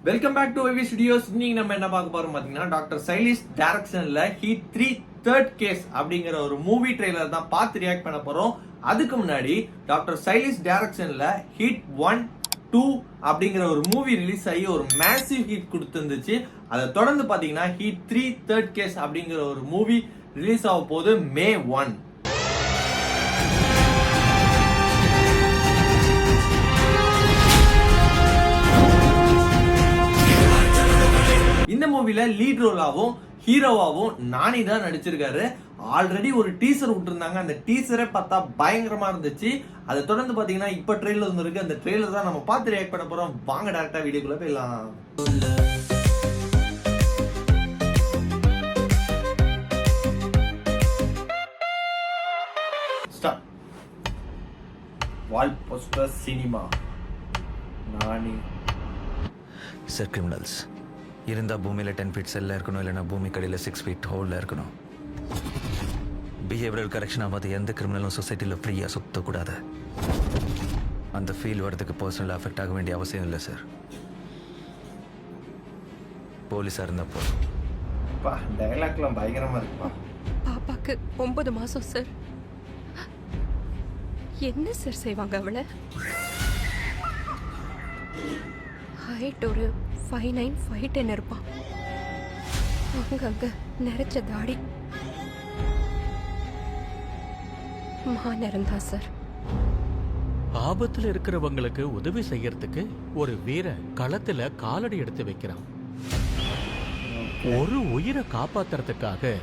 Welcome back to Vyvi studios. இன்னைக்கு நம்ம என்ன பார்க்க போறோம் பாத்தீங்கன்னா, டாக்டர் சைலிஷ் டைரக்ஷன்ல ஹீட் 3 தேர்ட் கேஸ் அப்படிங்கிற ஒரு மூவி ட்ரெய்லர் தான் பார்த்து ரியாக்ட் பண்ண போறோம். அதுக்கு முன்னாடி டாக்டர் சைலிஷ் டைரக்ஷன்ல ஹீட் 1, 2 அப்படிங்கிற ஒரு மூவி ரிலீஸ் ஆகி ஒரு மேசிவ் ஹிட் கொடுத்துருந்துச்சு. அதை தொடர்ந்து பாத்தீங்கன்னா ஹீட் 3 தேர்ட் கேஸ் அப்படிங்கிற ஒரு மூவி ரிலீஸ் ஆக போகுது May 1. இந்த மூவில லீட் ரோலாவும் ஹீரோவாவும் நானி தான் நடிச்சிருக்காரு. ஆல்ரெடி ஒரு டீசர் விட்டுருந்தாங்க. அந்த டீசரே பார்த்தா பயங்கரமா இருந்துச்சு. அதை தொடர்ந்து பாத்தீங்கன்னா இப்ப ட்ரெய்லர் வந்துருக்கு. அந்த ட்ரெய்லர் தான் நம்ம பார்த்து ரியாக்ட் பண்ண போறோம். வாங்க டைரக்டா வீடியோக்குள்ள போயிடலாம். Wall poster cinema. Nani sir, criminals இருந்தால் பூமியில் 10 feet செல்லில் இருக்கணும், இல்லைனா பூமி கடையில் 6 feet ஹோலில் இருக்கணும். பிஹேவியரல் கரெக்ஷன் ஆகாத எந்த கிரிமினலும் சொசைட்டியில் ஃப்ரீயாக சுற்றக்கூடாது. அந்த ஃபீல் வரதுக்கு பர்சனல் அஃபெக்ட் ஆக வேண்டிய அவசியம் இல்லை சார். போலீஸாக இருந்தப்போ டயலாக்லாம் பயங்கரமா இருக்குப்பா. பாப்பாக்கு 9 மாசம் சார். என்ன சார் செய்வாங்க அவளை? ஹைட் ஒரு 5'9", 5'10" இருப்பான். அங்கங்க நிறைச்ச தாடி, மாநிறந்தா சார். ஆபத்துல இருக்கிறவங்களுக்கு உதவி செய்யறதுக்கு ஒரு வீரன் களத்துல காலடி எடுத்து வைக்கிறான். ஒரு உயிரை காப்பாத்துறதுக்காக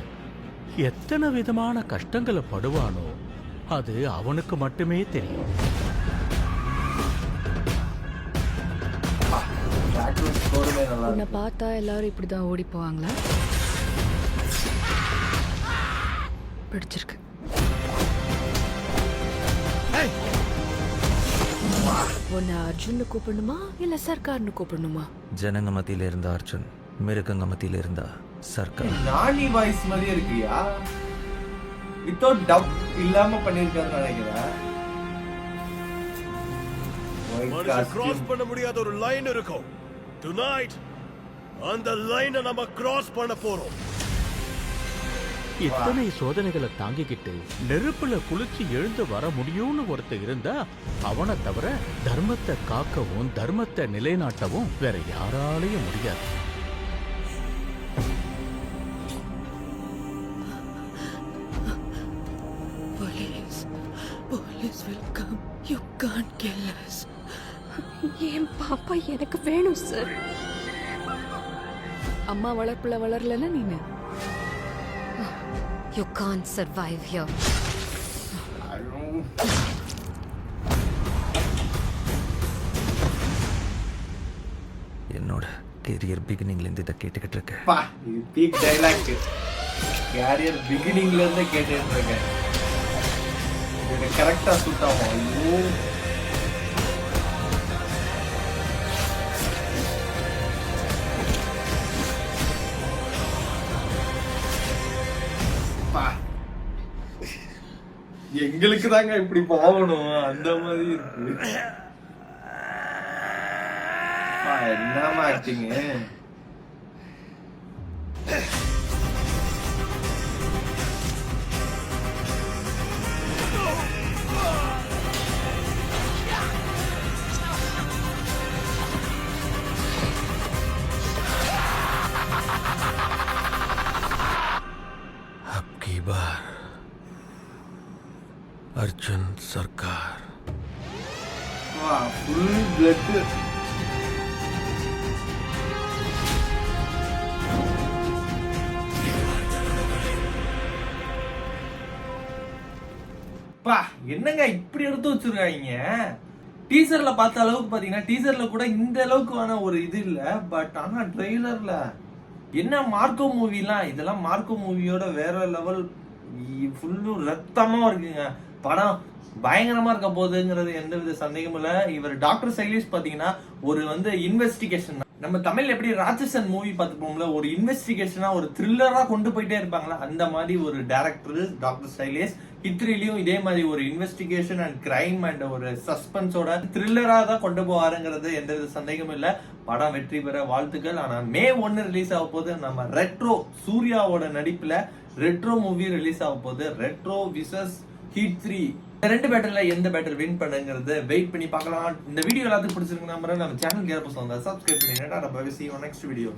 எத்தனை விதமான கஷ்டங்களை படுவானோ அது அவனுக்கு மட்டுமே தெரியும். உன்னை பார்த்தா எல்லாரும் இப்படிதான் ஓடி போவாங்களா? பிடிச்சிருக்கு. உன்னை அர்ஜுன்னு கூப்பிடணுமா இல்ல சர்க்கார்னு கூப்பிடணுமா? ஜனங்க மத்தியில இருந்த அர்ஜுன், மிருகங்க மத்தியில இருந்தா சர்க்கார். நானி வாய்ஸ் மாதிரி இருக்குயா? வித்தவுட் டப் இல்லாம பண்ணிருக்காருன்னு நினைக்கிறேன். கிராஸ் பண்ண முடியாத ஒரு லைன் இருக்கும். Tonight அந்த லைனை நம்ம கிராஸ் பண்ண போறோம். இத்தனை சோதனைகளை தாங்கிக்கிட்டு நெருப்புல குளிச்சு எழுந்து வர முடியும்னு ஒருத்தர் இருந்தா அவனை தவிர தர்மத்தை காக்கவும் தர்மத்தை நிலைநாட்டவும் வேற யாராலையும் முடியாது. Police will come. You can't kill us. என் பாப்பா எனக்கு வேணும் சார். அம்மா வளர்ப்புல வளரலன்னா நீங்க. You can't survive here. என்னோட கேரியர் பிகினிங்ல இருந்து இதை கேட்டுக்கிட்டு இருக்கேன். இது பீக் டைலாக். கேரியர் பிகினிங்ல இருந்து கேட்டுட்டு இருக்கேன். இது கரெக்டா சூட் ஆகும். ஐயோ எங்களுக்கு தாங்க இப்படி போகணும் அந்த மாதிரி இருக்கு. என்ன ஆக்டிங். அப்கி பார் அர்ஜுன் சர்க்கார். Full blood. என்னங்க இப்படி எடுத்து வச்சிருக்காங்க? டீசர்ல பார்த்த அளவுக்கு பாத்தீங்கன்னா டீசர்ல கூட இந்த அளவுக்கு ஒரு இது இல்ல. பட் ஆனா ட்ரெய்லர்ல என்ன மார்க்கோ மூவிலாம், இதெல்லாம் மார்க்கோ மூவியோட வேற லெவல். ஃபுல்லு ரத்தமா இருக்குங்க. படம் பயங்கரமா இருக்க போகுதுங்கிறது எந்த வித சந்தேகமும் இல்ல. இவர் டாக்டர் சைலிஷ் பாத்தீங்கன்னா ஒரு இன்வெஸ்டிகேஷன். நம்ம தமிழ்ல எப்படி ராட்சசன் மூவி பார்த்துப்போம்ல, ஒரு இன்வெஸ்டிகேஷனா ஒரு த்ரில்லரா கொண்டு போயிட்டே இருப்பாங்களா, அந்த மாதிரி ஒரு டைரக்டர் டாக்டர் சைலிஷ். ஹித்ரிலையும் இதே மாதிரி ஒரு இன்வெஸ்டிகேஷன் அண்ட் கிரைம் அண்ட் ஒரு சஸ்பென்ஸோட த்ரில்லரா தான் கொண்டு போவாருங்கிறது எந்த வித சந்தேகமும் இல்ல. படம் வெற்றி பெற வாழ்த்துக்கள். ஆனா May 1 ரிலீஸ் ஆக போது நம்ம ரெட்ரோ சூர்யாவோட நடிப்புல ரெட்ரோ மூவி ரிலீஸ் ஆக போகுது. Retro versus HIT 3. இந்த 2 பேட்டில் எந்த பேட்டில் வின் பண்ணுங்கிறது வெயிட் பண்ணி பார்க்கலாம். இந்த வீடியோ எல்லாத்துக்கும் பிடிச்சிருக்கு நம்புறேன். நம்ம சேனல் கேர் பசங்க சப்ஸ்கிரைப் பண்ணிங்கன்னா நம்ம see you on next video.